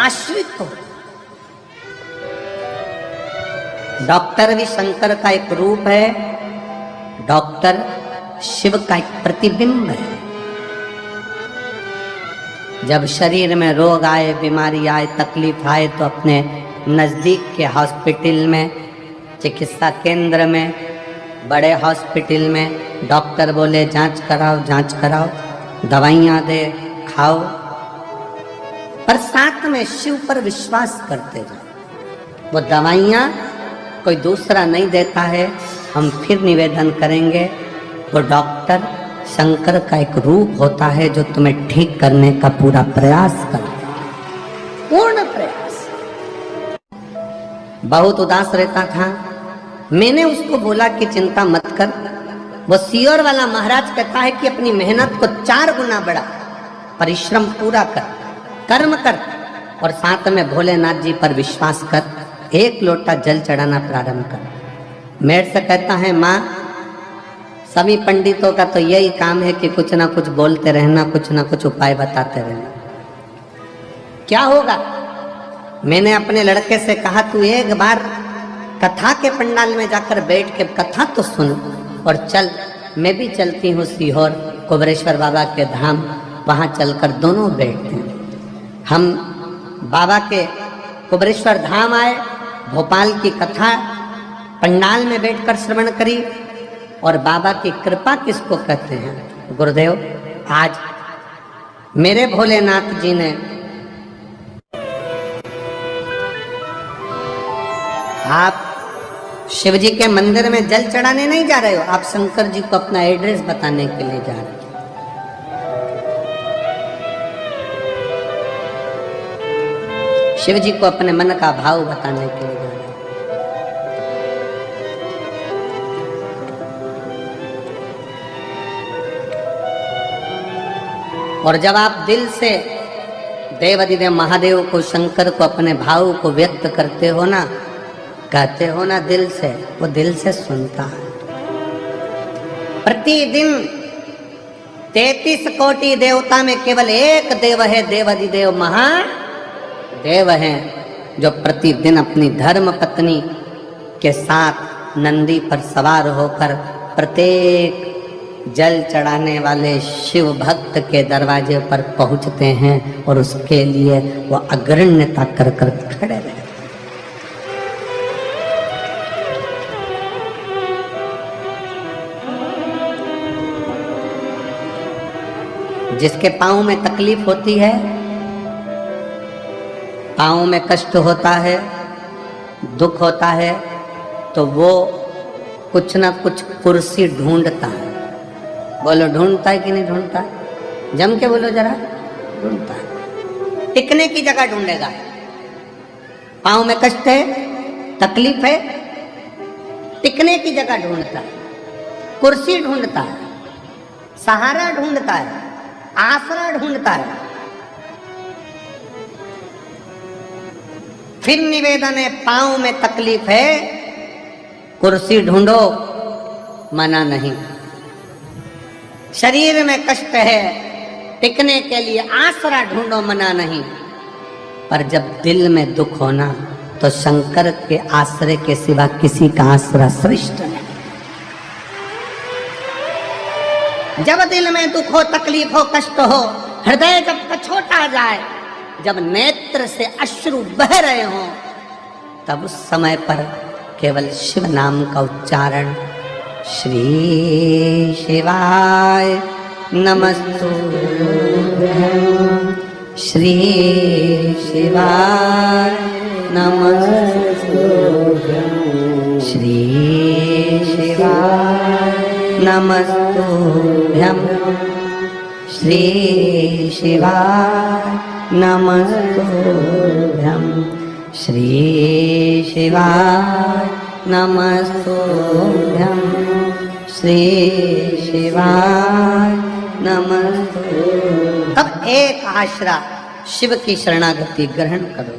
आश्रित हो। डॉक्टर भी शंकर का एक रूप है, डॉक्टर शिव का एक प्रतिबिंब है। जब शरीर में रोग आए, बीमारी आए, तकलीफ आए तो अपने नज़दीक के हॉस्पिटल में, चिकित्सा केंद्र में, बड़े हॉस्पिटल में डॉक्टर बोले जांच कराओ, दवाइयाँ दे, खाओ, पर साथ में शिव पर विश्वास करते जाओ। वो दवाइयाँ कोई दूसरा नहीं देता है। हम फिर निवेदन करेंगे, वो डॉक्टर शंकर का एक रूप होता है जो तुम्हें ठीक करने का पूरा प्रयास करता है, पूर्ण प्रयास। बहुत उदास रहता था, मैंने उसको बोला कि चिंता मत कर। वो सीओर वाला महाराज कहता है कि अपनी मेहनत को 4 गुना बढ़ा, परिश्रम पूरा कर, कर्म कर और साथ में भोलेनाथ जी पर विश्वास कर, 1 लोटा जल चढ़ाना प्रारंभ कर। मेरे से कहता है माँ, सभी पंडितों का तो यही काम है कि कुछ ना कुछ बोलते रहना, कुछ ना कुछ उपाय बताते रहना, क्या होगा? मैंने अपने लड़के से कहा तू एक बार कथा के पंडाल में जाकर बैठ के कथा तो सुन और चल। मैं भी चलती हूँ सीहोर कुबरेश्वर बाबा के धाम, वहाँ चलकर दोनों बैठते हैं। हम बाबा के कुबरेश्वर धाम आए, भोपाल की कथा पंडाल में बैठकर श्रवण करी। और बाबा की कृपा किसको कहते हैं? गुरुदेव, आज मेरे भोलेनाथ जी ने, आप शिव जी के मंदिर में जल चढ़ाने नहीं जा रहे हो, आप शंकर जी को अपना एड्रेस बताने के लिए जा रहे हो। शिव जी को अपने मन का भाव बताने के लिए जा रहे हो। और जब आप दिल से देवाधिदेव महादेव को, शंकर को, अपने भाव को व्यक्त करते हो ना, कहते हो ना दिल से, वो दिल से सुनता है। प्रतिदिन 33 कोटि देवता में केवल एक देव है, देवाधिदेव महादेव हैं, जो प्रतिदिन अपनी धर्म पत्नी के साथ नंदी पर सवार होकर प्रत्येक जल चढ़ाने वाले शिव भक्त के दरवाजे पर पहुंचते हैं और उसके लिए वो अग्रण्यता कर कर खड़े रहते हैं। जिसके पांव में तकलीफ होती है, पांव में कष्ट होता है, दुख होता है, तो वो कुछ ना कुछ कुर्सी ढूंढता है। बोलो, ढूंढता है कि नहीं ढूंढता? जम के बोलो जरा, ढूंढता है। टिकने की जगह ढूंढेगा। पांव में कष्ट है, तकलीफ है, टिकने की जगह ढूंढता है, कुर्सी ढूंढता है, सहारा ढूंढता है, आसरा ढूंढता है। फिर निवेदन है, पांव में तकलीफ है, कुर्सी ढूंढो, मना नहीं। शरीर में कष्ट है, टिकने के लिए आसरा ढूंढो, मना नहीं। पर जब दिल में दुख होना तो शंकर के आश्रय के सिवा किसी का आसरा श्रेष्ठ नहीं। जब दिल में दुख हो, तकलीफ हो, कष्ट हो, हृदय जब कछोटा जाए, जब नेत्र से अश्रु बह रहे हो, तब उस समय पर केवल शिव नाम का उच्चारण, श्री शिवाय नमस्तुभ्यं, श्री शिवाय नमस्तुभ्यं, श्री शिवाय नमस्तुभ्यं, श्री शिवाय नमस्तुभ्यं, श्री शिवाय नमस्तुभ्यं, श्री शिवाय नमस्तुभ्यं। अब एक आश्रा शिव की शरणागति ग्रहण करो।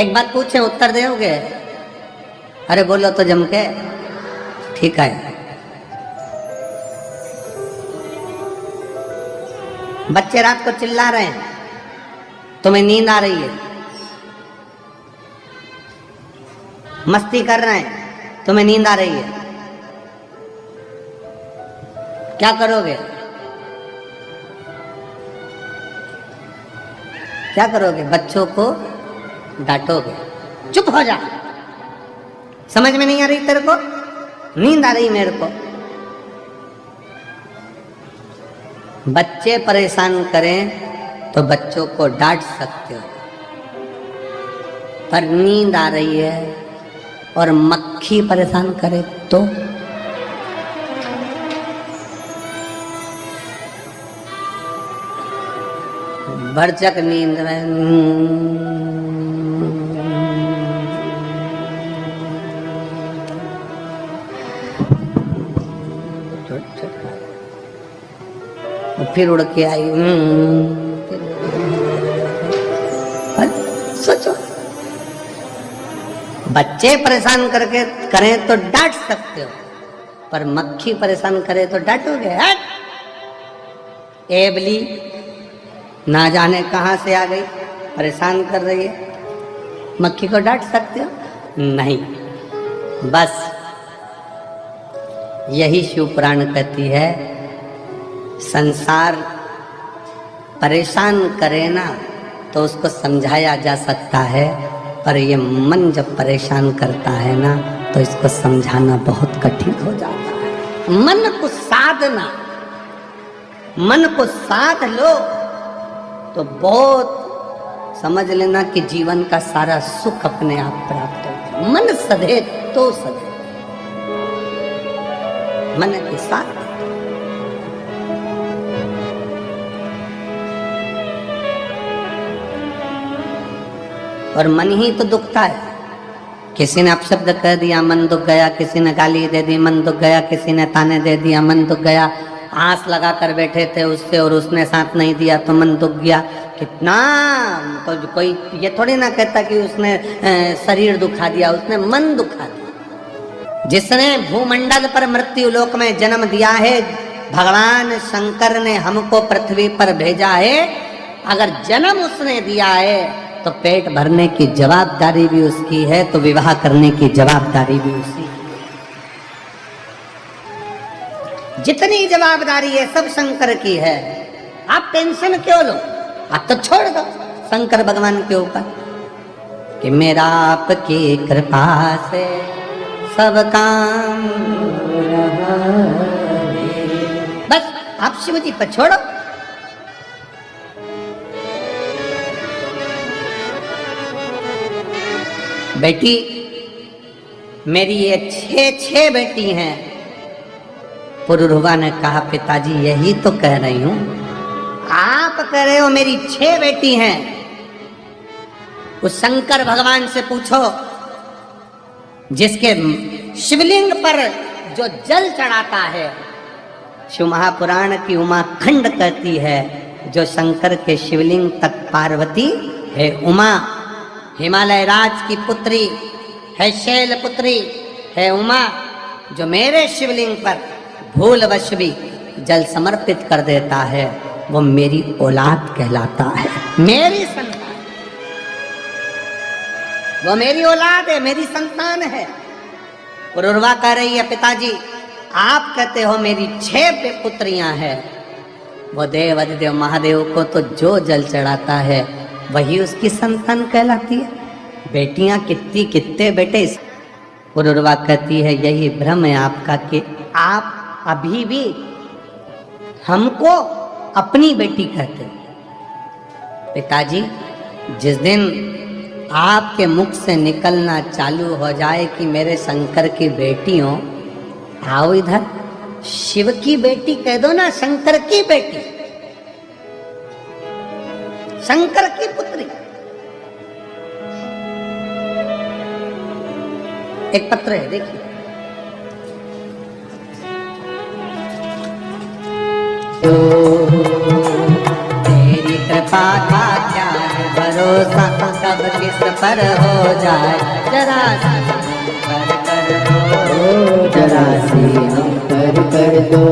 एक बात पूछे, उत्तर दोगे? अरे बोलो तो जम के। ठीक है। बच्चे रात को चिल्ला रहे हैं, तुम्हें नींद आ रही है, मस्ती कर रहे हैं, तुम्हें नींद आ रही है, क्या करोगे? क्या करोगे? बच्चों को डांटोगे, चुप हो जा, समझ में नहीं आ रही तेरे को, नींद आ रही मेरे को। बच्चे परेशान करें तो बच्चों को डांट सकते हो, पर नींद आ रही है और मक्खी परेशान करे तो भरचक नींद में फिर उड़ के आई। सोचो, बच्चे परेशान करके करें तो डांट सकते हो, पर मक्खी परेशान करे तो डांटोगे? एबली ना जाने कहां से आ गई, परेशान कर रही है, मक्खी को डांट सकते हो? नहीं। बस यही शिव पुराण कहती है, संसार परेशान करे ना तो उसको समझाया जा सकता है, पर ये मन जब परेशान करता है ना तो इसको समझाना बहुत कठिन हो जाता है। मन को साधना, मन को साध लो तो बहुत समझ लेना कि जीवन का सारा सुख अपने आप प्राप्त होता है। मन सधे तो सधे, मन के साथ। और मन ही तो दुखता है। किसी ने अपशब्द कह दिया, मन दुख गया, किसी ने गाली दे दी, मन दुख गया, किसी ने ताने दे दिया, मन दुख गया, आस लगा कर बैठे थे उससे और उसने साथ नहीं दिया तो मन दुख गया। कितना तो कोई ये थोड़ी ना कहता कि उसने शरीर दुखा दिया, उसने मन दुखा दिया। जिसने भूमंडल पर मृत्यु लोक में जन्म दिया है, भगवान शंकर ने हमको पृथ्वी पर भेजा है। अगर जन्म उसने दिया है तो पेट भरने की जवाबदारी भी उसकी है, तो विवाह करने की जवाबदारी भी उसकी है। जितनी जवाबदारी है सब शंकर की है। आप टेंशन क्यों लो, आप तो छोड़ दो शंकर भगवान के ऊपर कि मेरा आपकी कृपा से सब काम, बस आप शिव जी पर छोड़ो। बेटी मेरी ये छह बेटी हैं। पुरुरवा ने कहा, पिताजी यही तो कह रही हूं, आप कह रहे हो मेरी 6 बेटी हैं। उस शंकर भगवान से पूछो जिसके शिवलिंग पर जो जल चढ़ाता है। शिव महापुराण की उमा खंड कहती है, जो शंकर के शिवलिंग तक पार्वती है उमा, हिमालय राज की पुत्री है, शैल पुत्री है उमा, जो मेरे शिवलिंग पर भूलवश भी जल समर्पित कर देता है वो मेरी औलाद कहलाता है, मेरी संतान, वो मेरी औलाद है, मेरी संतान है। पुरुरवा कह रही है, पिताजी आप कहते हो मेरी 6 पुत्रियां हैं, वो देव अधिदेव महादेव को तो जो जल चढ़ाता है वही उसकी संतान कहलाती है। बेटियां कितनी, कितने बेटे? पुरुरवा कहती है, यही भ्रम है आपका कि आप अभी भी हमको अपनी बेटी कहते हैं। पिताजी जिस दिन आपके मुख से निकलना चालू हो जाए कि मेरे शंकर की बेटी हो, आओ इधर, शिव की बेटी कह दो ना, शंकर की बेटी, शंकर की पुत्री। एक पत्र है, देखिए, तेरी कृपा का क्या है भरोसा, कब किस पर हो जाए, जरा पर कर दो, जरा सी हम पर कर दो।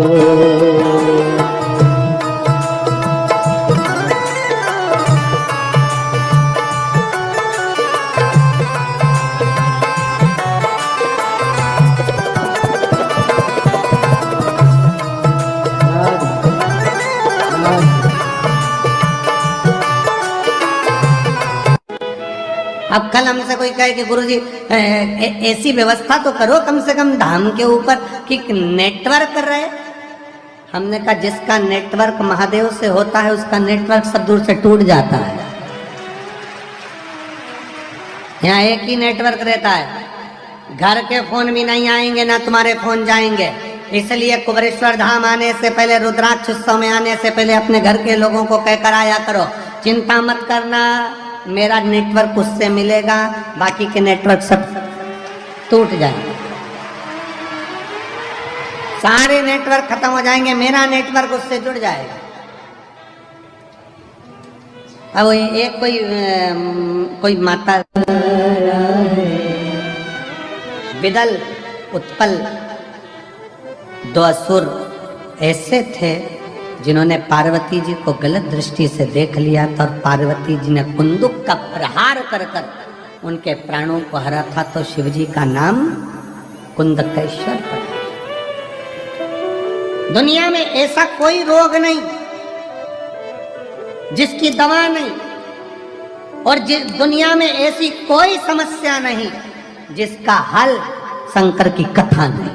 अब कल हमसे कोई कहे कि गुरुजी ऐसी व्यवस्था तो करो कम से कम धाम के ऊपर कि नेटवर्क रहे। हमने कहा जिसका नेटवर्क महादेव से होता है उसका नेटवर्क सब दूर से टूट जाता है। यहाँ एक ही नेटवर्क रहता है, घर के फोन भी नहीं आएंगे ना तुम्हारे फोन जाएंगे। इसलिए कुबेरेश्वर धाम आने से पहले, रुद्राक्ष उत्सव में आने से पहले अपने घर के लोगों को कहकर आया करो, चिंता मत करना, मेरा नेटवर्क उससे मिलेगा, बाकी के नेटवर्क सब टूट जाएंगे, सारे नेटवर्क खत्म हो जाएंगे, मेरा नेटवर्क उससे जुड़ जाएगा। अब एक कोई माता विदल उत्पल दो असुर ऐसे थे जिन्होंने पार्वती जी को गलत दृष्टि से देख लिया था और पार्वती जी ने कुंदुक का प्रहार कर कर उनके प्राणों को हरा था, तो शिव जी का नाम कुंदकेश्वर पड़ा। दुनिया में ऐसा कोई रोग नहीं जिसकी दवा नहीं, और दुनिया में ऐसी कोई समस्या नहीं जिसका हल शंकर की कथा नहीं।